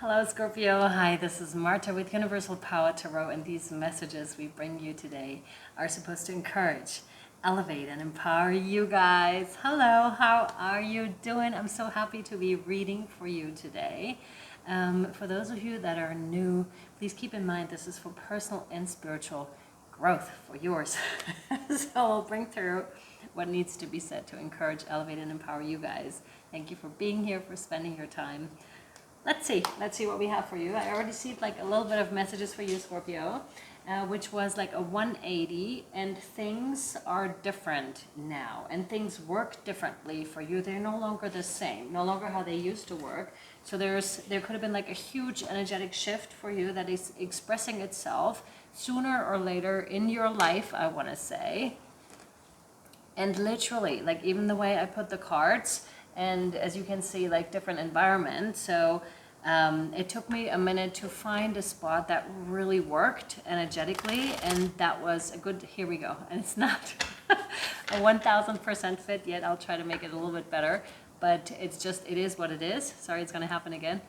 Hello Scorpio, hi, this is Marta with Universal Power Tarot, and these messages we bring you today are supposed to encourage, elevate, and empower you guys. Hello, how are you doing? I'm so happy to be reading for you today. For those of you that are new, please keep in mind this is for personal and spiritual growth for yours. So we'll bring through what needs to be said to encourage, elevate, and empower you guys. Thank you for being here, for spending your time. Let's see what we have for you. I already see like a little bit of messages for you, Scorpio, which was like a 180, and things are different now, and things work differently for you. They're no longer the same, no longer how they used to work. So there could have been like a huge energetic shift for you that is expressing itself sooner or later in your life, I want to say. And literally, like even the way I put the cards, and as you can see, like different environments. So it took me a minute to find a spot that really worked energetically, and that was a good, here we go. And it's not a 1000% fit yet. I'll try to make it a little bit better, but it's just, it is what it is. Sorry, it's gonna happen again.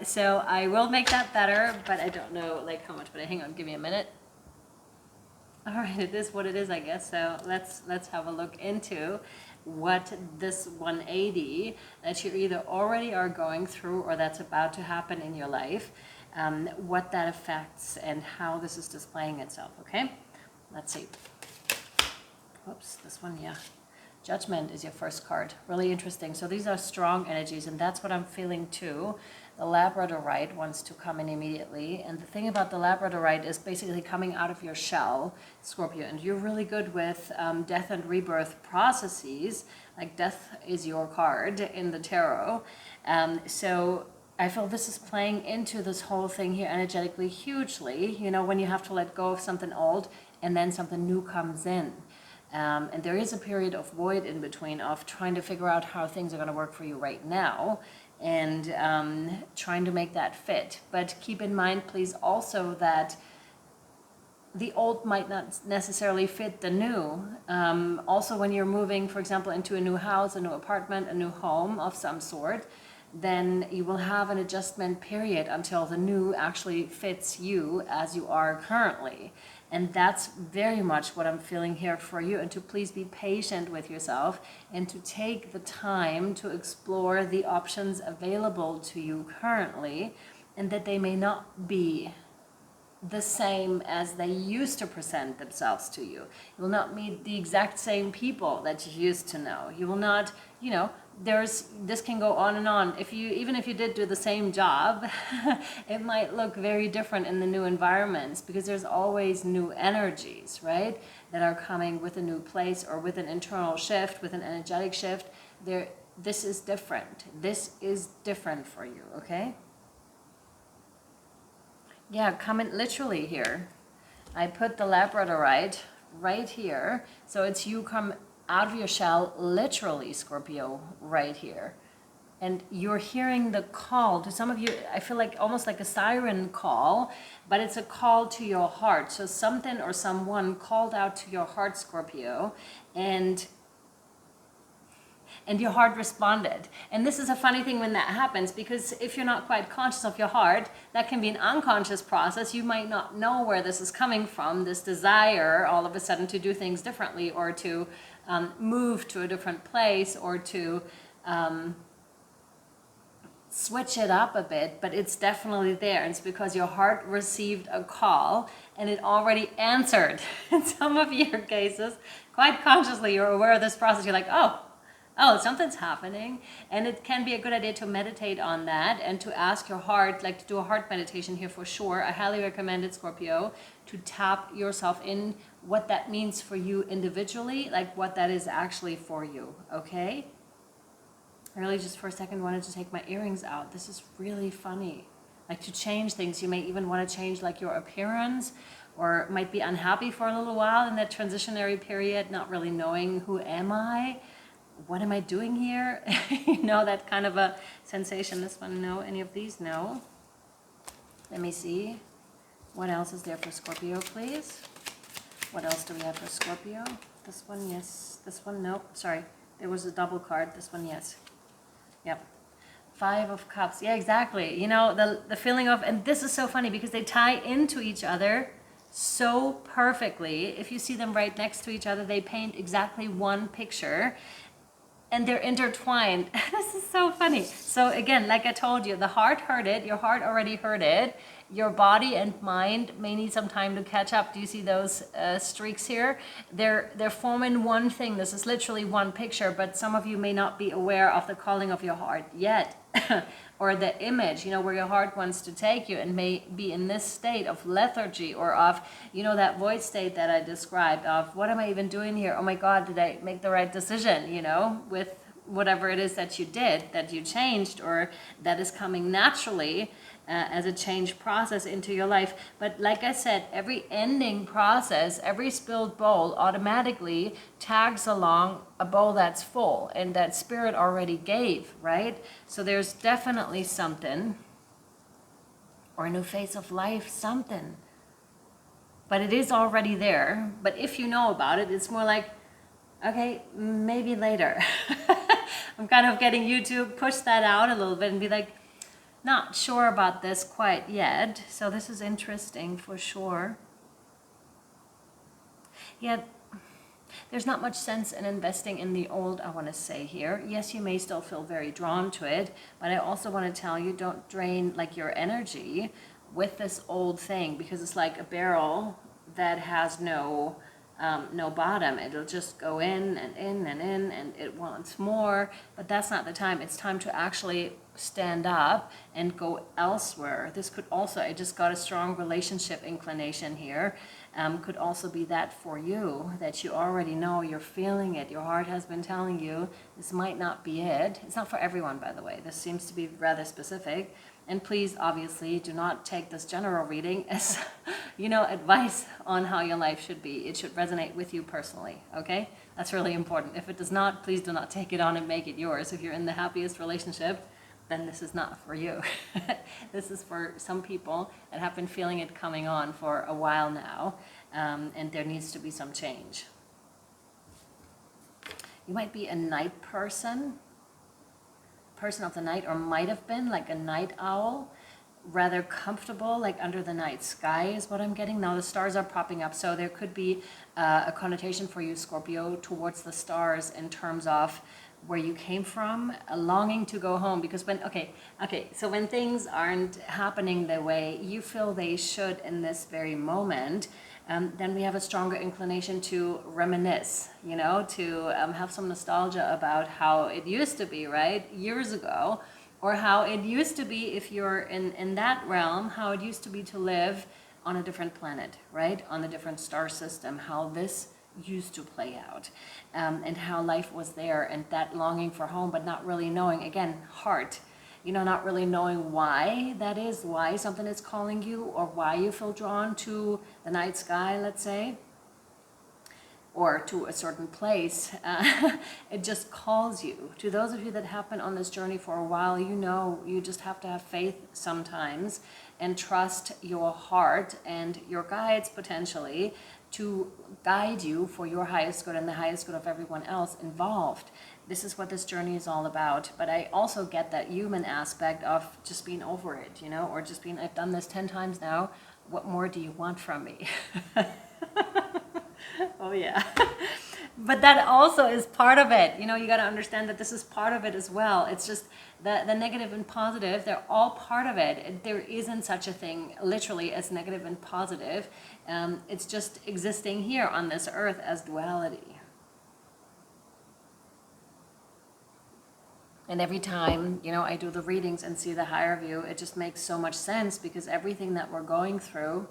So I will make that better, but I don't know like how much, but hang on, give me a minute. All right, it is what it is, I guess. So let's have a look into what this 180 that you either already are going through or that's about to happen in your life, what that affects and how this is displaying itself, okay? Let's see. Oops, this one, yeah. Judgment is your first card. Really interesting. So these are strong energies, and that's what I'm feeling too. The Labradorite wants to come in immediately. And the thing about the Labradorite is basically coming out of your shell, Scorpio. And you're really good with death and rebirth processes. Like death is your card in the tarot. So I feel this is playing into this whole thing here energetically hugely. You know, when you have to let go of something old and then something new comes in. And there is a period of void in between of trying to figure out how things are going to work for you right now, and trying to make that fit. But keep in mind, please, also that the old might not necessarily fit the new. Also, when you're moving, for example, into a new house, a new apartment, a new home of some sort, then you will have an adjustment period until the new actually fits you as you are currently. And that's very much what I'm feeling here for you. And to please be patient with yourself and to take the time to explore the options available to you currently, and that they may not be the same as they used to present themselves to you. You will not meet the exact same people that you used to know. You will not, you know, this can go on and on. Even if you did do the same job, it might look very different in the new environments, because there's always new energies, right, that are coming with a new place or with an internal shift, with an energetic shift. This is different. This is different for you, okay? Yeah, comment literally here. I put the Labradorite right here. So it's you come out of your shell, literally, Scorpio, right here. And you're hearing the call. To some of you, I feel like almost like a siren call, but it's a call to your heart. So something or someone called out to your heart, Scorpio, and your heart responded. And this is a funny thing when that happens, because if you're not quite conscious of your heart, that can be an unconscious process. You might not know where this is coming from, this desire all of a sudden to do things differently, or to move to a different place, or to switch it up a bit, but it's definitely there. It's because your heart received a call and it already answered. In some of your cases, quite consciously, you're aware of this process. You're like, oh, something's happening. And it can be a good idea to meditate on that and to ask your heart, like to do a heart meditation here for sure. I highly recommend it, Scorpio, to tap yourself in what that means for you individually, like what that is actually for you, okay? I really just for a second wanted to take my earrings out. This is really funny. Like to change things. You may even want to change like your appearance, or might be unhappy for a little while in that transitionary period, not really knowing who am I? What am I doing here? You know, that kind of a sensation. This one, no. Any of these, no. Let me see. What else is there for Scorpio, please? What else do we have for Scorpio? This one, yes. This one, no. Sorry, there was a double card. This one, yes. Yep. Five of Cups. Yeah, exactly. You know, the feeling of, and this is so funny because they tie into each other so perfectly. If you see them right next to each other, they paint exactly one picture. And they're intertwined. This is so funny. So again, like I told you, the heart heard it. Your heart already heard it. Your body and mind may need some time to catch up. Do you see those streaks here? They're forming one thing. This is literally one picture, but some of you may not be aware of the calling of your heart yet. Or the image, you know, where your heart wants to take you, and may be in this state of lethargy or of, you know, that void state that I described of, what am I even doing here? Oh my God, did I make the right decision, you know, with whatever it is that you did, that you changed, or that is coming naturally as a change process into your life. But like I said, every ending process, every spilled bowl automatically tags along a bowl that's full and that spirit already gave, right? So there's definitely something, or a new phase of life, something. But it is already there. But if you know about it, it's more like, okay, maybe later. I'm kind of getting you to push that out a little bit and be like, not sure about this quite yet. So this is interesting for sure. Yet, there's not much sense in investing in the old, I want to say here. Yes, you may still feel very drawn to it, but I also want to tell you, don't drain like your energy with this old thing, because it's like a barrel that has no bottom. It'll just go in and in and in, and it wants more, but that's not the time. It's time to actually stand up and go elsewhere. This could also, I just got a strong relationship inclination here, could also be that for you, that you already know, you're feeling it, your heart has been telling you this might not be it. It's not for everyone, by the way. This seems to be rather specific. And please, obviously, do not take this general reading as, you know, advice on how your life should be. It should resonate with you personally, okay? That's really important. If it does not, please do not take it on and make it yours. If you're in the happiest relationship, then this is not for you. This is for some people that have been feeling it coming on for a while now, and there needs to be some change. You might be a night person of the night, or might have been like a night owl, rather comfortable, like under the night sky is what I'm getting. Now the stars are popping up, so there could be a connotation for you, Scorpio, towards the stars in terms of where you came from, a longing to go home. Because when, so when things aren't happening the way you feel they should in this very moment, then we have a stronger inclination to reminisce, you know, to have some nostalgia about how it used to be, right, years ago, or how it used to be, if you're in that realm, how it used to be to live on a different planet, right, on a different star system, how this used to play out, and how life was there, and that longing for home, but not really knowing, again, heart, you know, not really knowing why that is, why something is calling you, or why you feel drawn to the night sky, let's say, or to a certain place. It just calls you. To those of you that have been on this journey for a while, you know, you just have to have faith sometimes and trust your heart and your guides potentially to guide you for your highest good and the highest good of everyone else involved. This is what this journey is all about. But I also get that human aspect of just being over it, you know, or just being, I've done this 10 times now. What more do you want from me? Oh yeah. But that also is part of it. You know, you got to understand that this is part of it as well. It's just the negative and positive, they're all part of it. There isn't such a thing literally as negative and positive. It's just existing here on this earth as duality. And every time, you know, I do the readings and see the higher view, it just makes so much sense, because everything that we're going through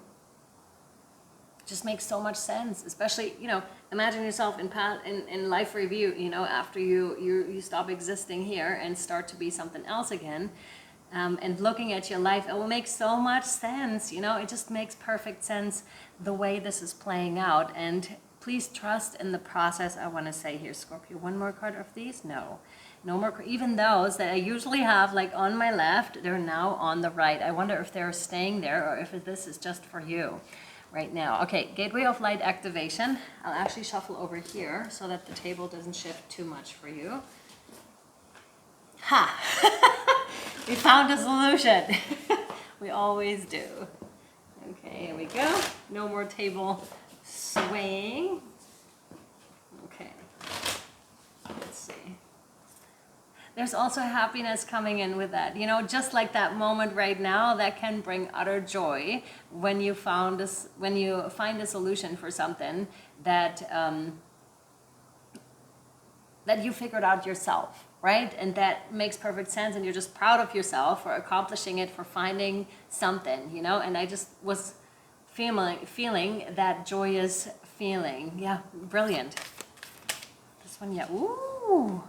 just makes so much sense. Especially, you know, imagine yourself in life review, you know, after you stop existing here and start to be something else again, and looking at your life, it will make so much sense. You know, it just makes perfect sense the way this is playing out. And please trust in the process. I want to say here, Scorpio, one more card of these? No more. Even those that I usually have like on my left, they're now on the right. I wonder if they're staying there, or if this is just for you right now. Okay, Gateway of Light activation. I'll actually shuffle over here so that the table doesn't shift too much for you. Ha! We found a solution. We always do. Okay, here we go. No more table swaying. Okay, let's see. There's also happiness coming in with that. You know, just like that moment right now, that can bring utter joy when you find a solution for something that that you figured out yourself, right? And that makes perfect sense, and you're just proud of yourself for accomplishing it, for finding something, you know? And I just was feeling that joyous feeling. Yeah, brilliant. This one, yeah, ooh.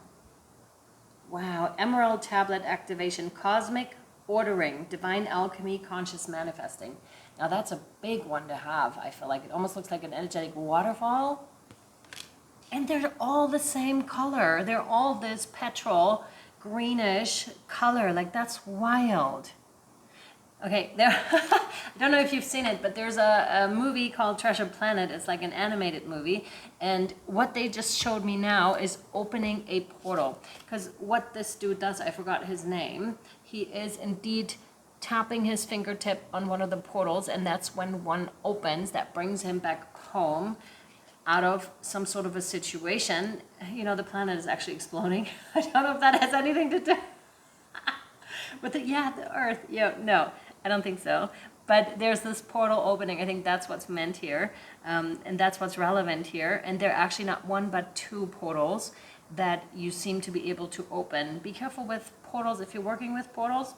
Wow, Emerald Tablet Activation, Cosmic Ordering, Divine Alchemy, Conscious Manifesting. Now that's a big one to have, I feel like. It almost looks like an energetic waterfall. And they're all the same color. They're all this petrol, greenish color. Like, that's wild. Okay, there. I don't know if you've seen it, but there's a movie called Treasure Planet. It's like an animated movie. And what they just showed me now is opening a portal. Because what this dude does, I forgot his name. He is indeed tapping his fingertip on one of the portals. And that's when one opens. That brings him back home out of some sort of a situation. You know, the planet is actually exploding. I don't know if that has anything to do with the Earth. Yeah, no, I don't think so. But there's this portal opening. I think that's what's meant here. And that's what's relevant here. And they're actually not one, but two portals that you seem to be able to open. Be careful with portals if you're working with portals,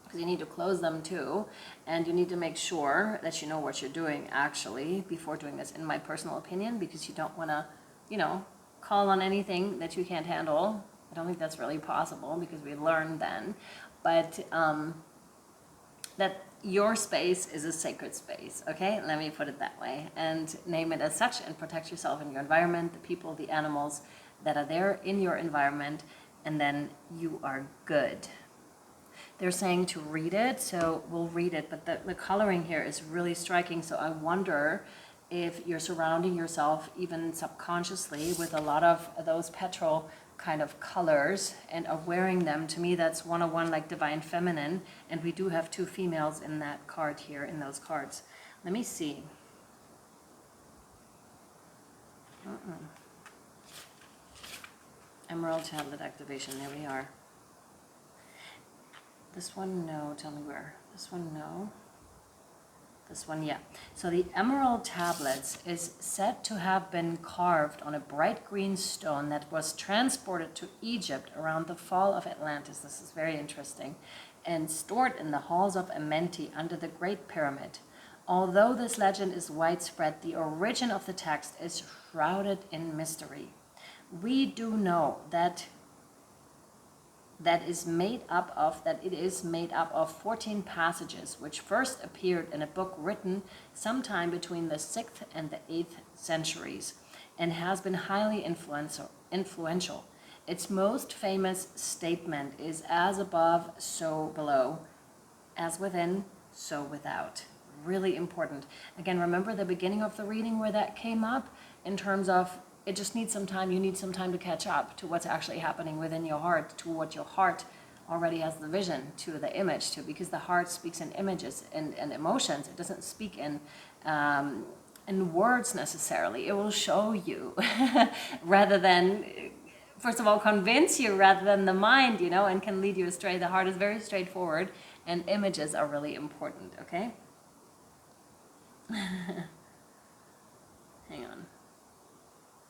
because you need to close them too, and you need to make sure that you know what you're doing actually before doing this, in my personal opinion, because you don't want to, you know, call on anything that you can't handle. I don't think that's really possible, because we learned then, but that your space is a sacred space, okay? Let me put it that way, and name it as such, and protect yourself and your environment, the people, the animals that are there in your environment, and then you are good. They're saying to read it, so we'll read it, but the coloring here is really striking, so I wonder if you're surrounding yourself, even subconsciously, with a lot of those petrol kind of colors and are wearing them. To me, that's 101, like Divine Feminine, and we do have two females in that card here, in those cards. Let me see. Emerald Tablet Activation, there we are. This one, no. Tell me where. This one, no. This one, yeah. So the emerald tablets is said to have been carved on a bright green stone that was transported to Egypt around the fall of Atlantis. This is very interesting. And stored in the halls of Amenti under the Great Pyramid. Although this legend is widespread, the origin of the text is shrouded in mystery. We do know that it is made up of 14 passages, which first appeared in a book written sometime between the 6th and the 8th centuries, and has been highly influential. Its most famous statement is, "As above, so below, as within, so without." Really important. Again, remember the beginning of the reading where that came up, in terms of it just needs some time. You need some time to catch up to what's actually happening within your heart, to what your heart already has the vision, to the image, to, because the heart speaks in images and emotions. It doesn't speak in words necessarily. It will show you rather than, first of all, convince you rather than the mind, you know, and can lead you astray. The heart is very straightforward, and images are really important, okay? Hang on.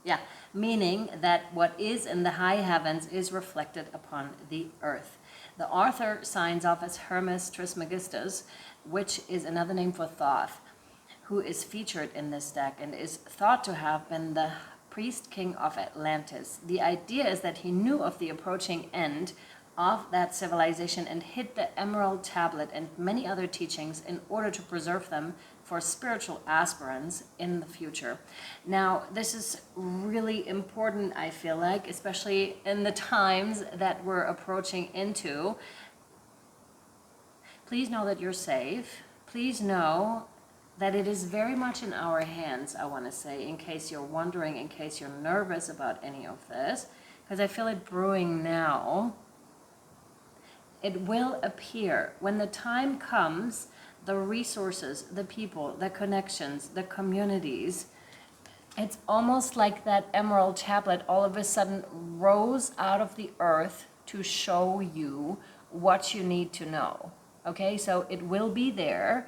Yeah, meaning that what is in the high heavens is reflected upon the earth. The author signs off as Hermes Trismegistus, which is another name for Thoth, who is featured in this deck and is thought to have been the priest king of Atlantis. The idea is that he knew of the approaching end of that civilization and hid the emerald tablet and many other teachings in order to preserve them for spiritual aspirants in the future. Now, this is really important, I feel like, especially in the times that we're approaching into. Please know that you're safe. Please know that it is very much in our hands, I want to say, in case you're wondering, in case you're nervous about any of this, because I feel it brewing now. It will appear. When the time comes, the resources, the people, the connections, the communities, it's almost like that emerald tablet all of a sudden rose out of the earth to show you what you need to know. Okay, so it will be there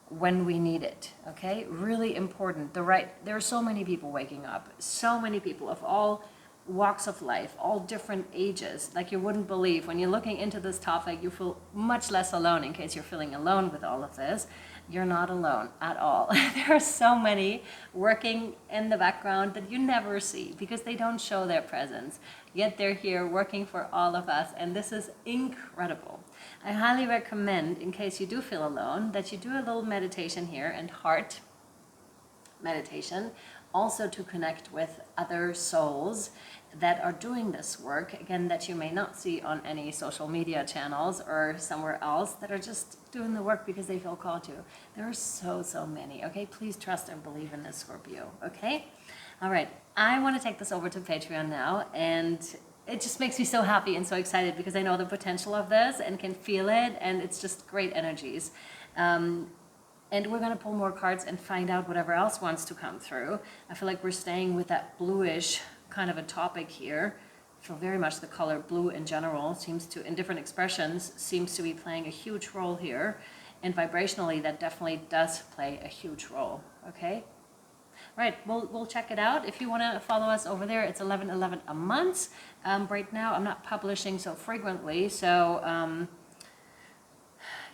when we need it. Okay, really important. There are so many people waking up, so many people of all walks of life, all different ages, like you wouldn't believe. When you're looking into this topic, you feel much less alone. In case you're feeling alone with all of this, you're not alone at all. There are so many working in the background that you never see because they don't show their presence, yet they're here working for all of us, and this is incredible. I highly recommend, in case you do feel alone, that you do a little meditation here, and heart meditation, also to connect with other souls that are doing this work, again, that you may not see on any social media channels or somewhere else, that are just doing the work because they feel called to. There are so many. Okay, please trust and believe in this, Scorpio. Okay, all right, I want to take this over to Patreon now, and it just makes me so happy and so excited because I know the potential of this and can feel it, and it's just great energies. And we're going to pull more cards and find out whatever else wants to come through. I feel like we're staying with that bluish kind of a topic here. I feel very much the color blue in general seems to, in different expressions, seems to be playing a huge role here. And vibrationally, that definitely does play a huge role. Okay? All right, we'll check it out. If you want to follow us over there, it's 11.11 a month. Right now, I'm not publishing so frequently, so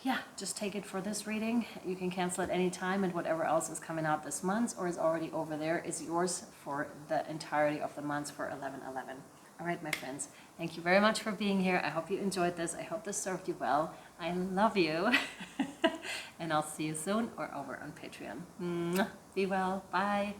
yeah, just take it for this reading. You can cancel it anytime, and whatever else is coming out this month or is already over there is yours for the entirety of the month for 11.11. All right, my friends, thank you very much for being here. I hope you enjoyed this. I hope this served you well. I love you. And I'll see you soon or over on Patreon. Be well. Bye.